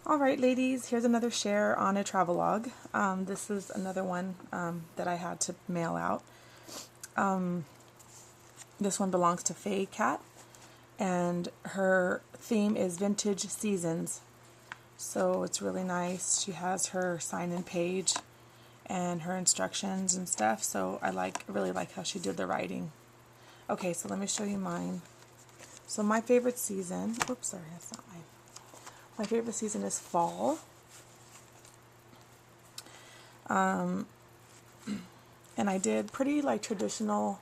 Alright ladies, here's another share on a travelogue. This is another one that I had to mail out. This one belongs to Faye Cat, and her theme is vintage seasons. So it's really nice. She has her sign-in page and her instructions and stuff. So I really like how she did the writing. Okay, so let me show you mine. So my favorite season, oops, sorry, that's not mine. My favorite season is fall. And I did pretty traditional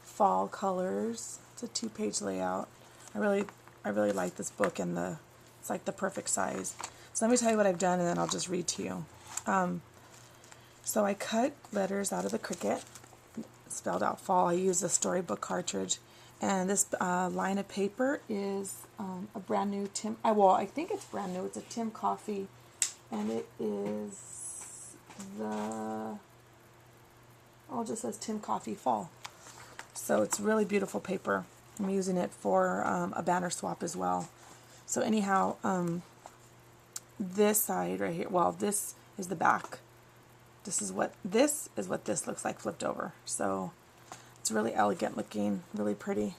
fall colors. It's a 2-page layout. I really like this book, and it's like the perfect size. So let me tell you what I've done, and then I'll just read to you. So I cut letters out of the Cricut, spelled out fall. I used a storybook cartridge, and this line of paper is a brand new Tim. I think it's brand new. It's a Tim Coffee, and it is it just says Tim Coffee Fall. So it's really beautiful paper. I'm using it for a banner swap as well. So anyhow, this side right here, well, this is the back. This is what this looks like flipped over. So it's really elegant looking, really pretty.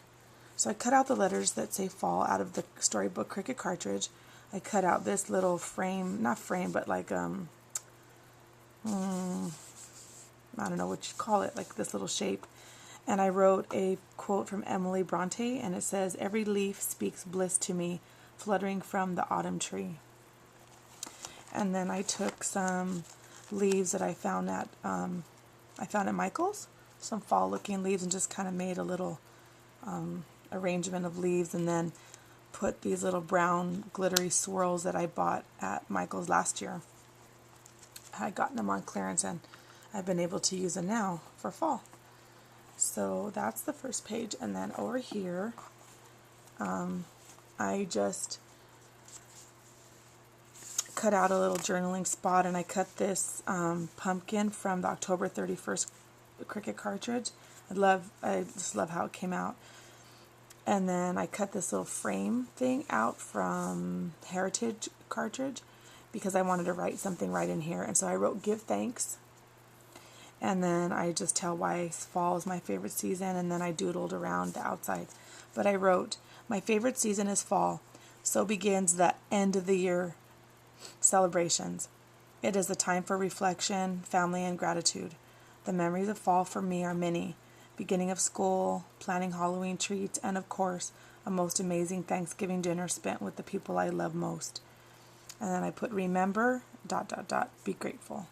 So I cut out the letters that say fall out of the storybook Cricut cartridge. I cut out this little frame, not frame, but like I don't know what you call it, like this little shape. And I wrote a quote from Emily Bronte, and it says, "Every leaf speaks bliss to me, fluttering from the autumn tree." And then I took some leaves that I found at Michael's, some fall-looking leaves, and just kind of made a little arrangement of leaves, and then put these little brown glittery swirls that I bought at Michael's last year. I had gotten them on clearance, and I've been able to use them now for fall. So that's the first page, and then over here, I just cut out a little journaling spot, and I cut this pumpkin from the October 31st Cricut cartridge. I just love how it came out. And then I cut this little frame thing out from Heritage cartridge because I wanted to write something right in here. And so I wrote "Give Thanks." And then I just tell why fall is my favorite season, and then I doodled around the outside. But I wrote, "My favorite season is fall. So begins the end of the year celebrations. It is a time for reflection, family, and gratitude. The memories of fall for me are many. Beginning of school, planning Halloween treats, and of course, a most amazing Thanksgiving dinner spent with the people I love most." And then I put "remember, ... be grateful."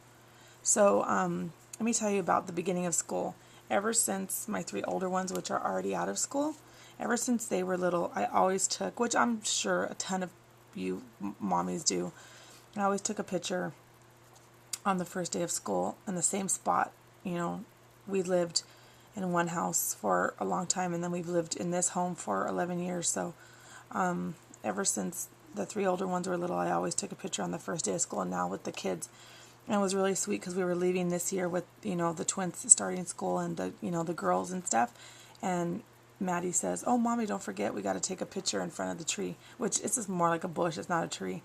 So, let me tell you about the beginning of school. Ever since my 3 older ones, which are already out of school, ever since they were little, I always took, which I'm sure a ton of you mommies do, I always took a picture on the first day of school in the same spot. We lived in one house for a long time, and then we've lived in this home for 11 years. So ever since the 3 older ones were little, I always took a picture on the first day of school, and now with the kids. And it was really sweet because we were leaving this year with, the twins starting school, and the girls and stuff. And Maddie says, "Oh, Mommy, don't forget, we got to take a picture in front of the tree," which is just more like a bush. It's not a tree.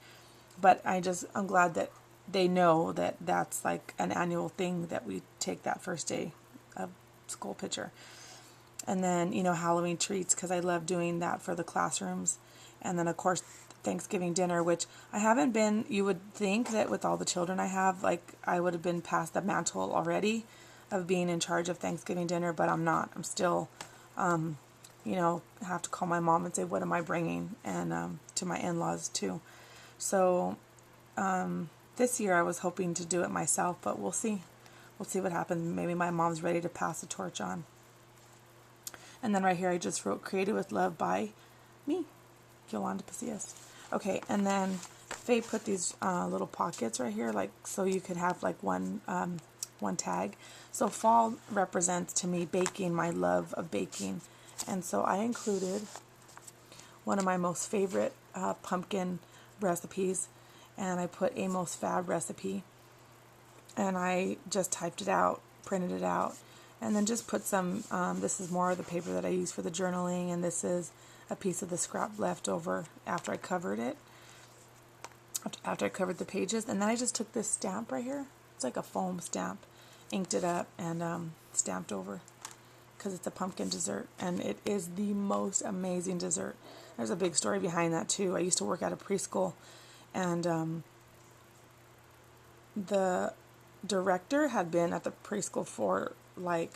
But I'm glad that they know that that's like an annual thing, that we take that first day of school picture. And then, Halloween treats, because I love doing that for the classrooms. And then, of course, Thanksgiving dinner, which I haven't been. You would think that with all the children I have, like, I would have been past the mantle already of being in charge of Thanksgiving dinner, but I'm not. I'm still, have to call my mom and say, "What am I bringing?" And to my in-laws too. So this year I was hoping to do it myself, but we'll see. We'll see what happens. Maybe my mom's ready to pass the torch on. And then right here I just wrote "Created with Love" by me, Yolanda Pasillas. Okay, and then Faye put these little pockets right here, like, so you could have like one tag. So fall represents to me baking, my love of baking. And so I included one of my most favorite pumpkin recipes, and I put a most fab recipe, and I just typed it out, printed it out, and then just put some, this is more of the paper that I use for the journaling, and this is a piece of the scrap left over after I covered it. after I covered the pages. And then I just took this stamp right here. It's like a foam stamp. Inked it up and stamped over because it's a pumpkin dessert. And it is the most amazing dessert. There's a big story behind that too. I used to work at a preschool, and the director had been at the preschool for like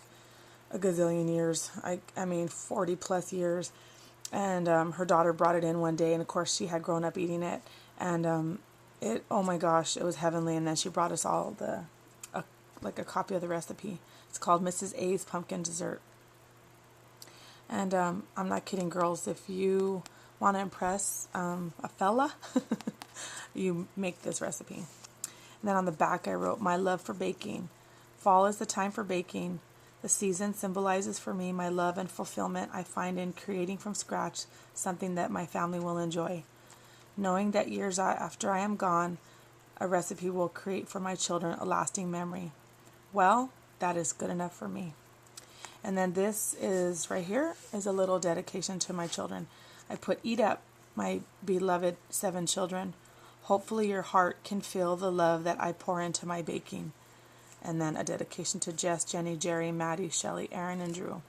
a gazillion years. I mean 40 plus years. And her daughter brought it in one day, and of course she had grown up eating it. And it, oh my gosh, it was heavenly. And then she brought us all like a copy of the recipe. It's called Mrs. A's Pumpkin Dessert. And I'm not kidding, girls. If you want to impress a fella, you make this recipe. And then on the back I wrote, my love for baking. Fall is the time for baking. The season symbolizes for me my love and fulfillment I find in creating from scratch something that my family will enjoy. Knowing that years after I am gone, a recipe will create for my children a lasting memory. Well, that is good enough for me. And then this is right here is a little dedication to my children. I put, eat up, my beloved 7 children. Hopefully your heart can feel the love that I pour into my baking. And then a dedication to Jess, Jenny, Jerry, Maddie, Shelley, Aaron, and Drew.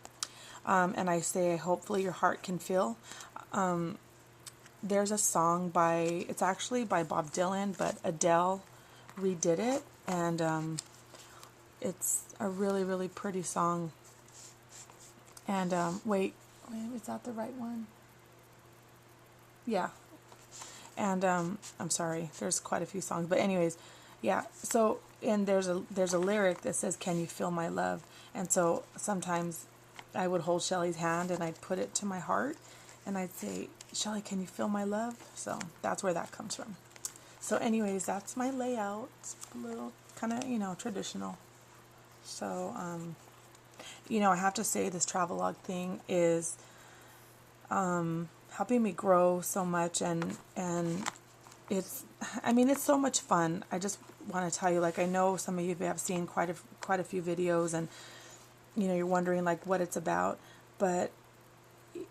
And I say, hopefully your heart can feel. There's a song it's actually by Bob Dylan, but Adele redid it. And it's a really, really pretty song. And wait, is that the right one? Yeah. And I'm sorry, there's quite a few songs, but anyways, yeah. So, and there's a lyric that says, "Can you feel my love?" And so sometimes I would hold Shelly's hand and I'd put it to my heart, and I'd say, "Shelly, can you feel my love?" So that's where that comes from. So, anyways, that's my layout. It's a little kind of traditional. So, I have to say this Travelouge thing is helping me grow so much, and it's so much fun. I just want to tell you, like, I know some of you have seen quite a few videos, and you're wondering like what it's about, but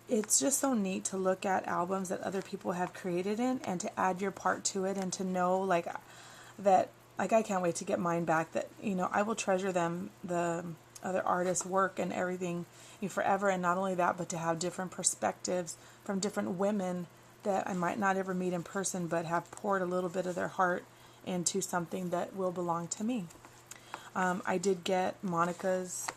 it's just so neat to look at albums that other people have created in and to add your part to it, and to know like that, like, I can't wait to get mine back, that I will treasure the other artists' work and everything forever. And not only that, but to have different perspectives from different women that I might not ever meet in person, but have poured a little bit of their heart into something that will belong to me. I did get Monica's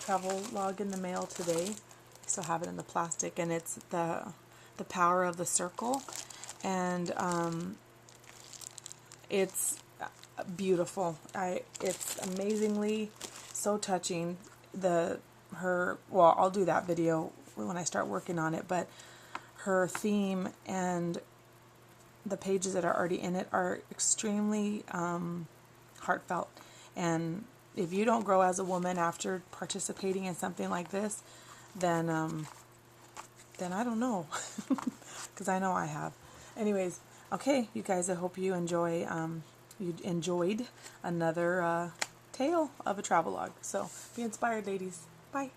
Travelouge in the mail today. I still have it in the plastic, and it's the power of the circle, and it's beautiful. It's amazingly so touching. I'll do that video when I start working on it, but her theme and the pages that are already in it are extremely heartfelt. And if you don't grow as a woman after participating in something like this, then I don't know, because I know I have. Anyways, okay, you guys, I hope you enjoyed another tale of a travelogue. So be inspired, ladies. Bye.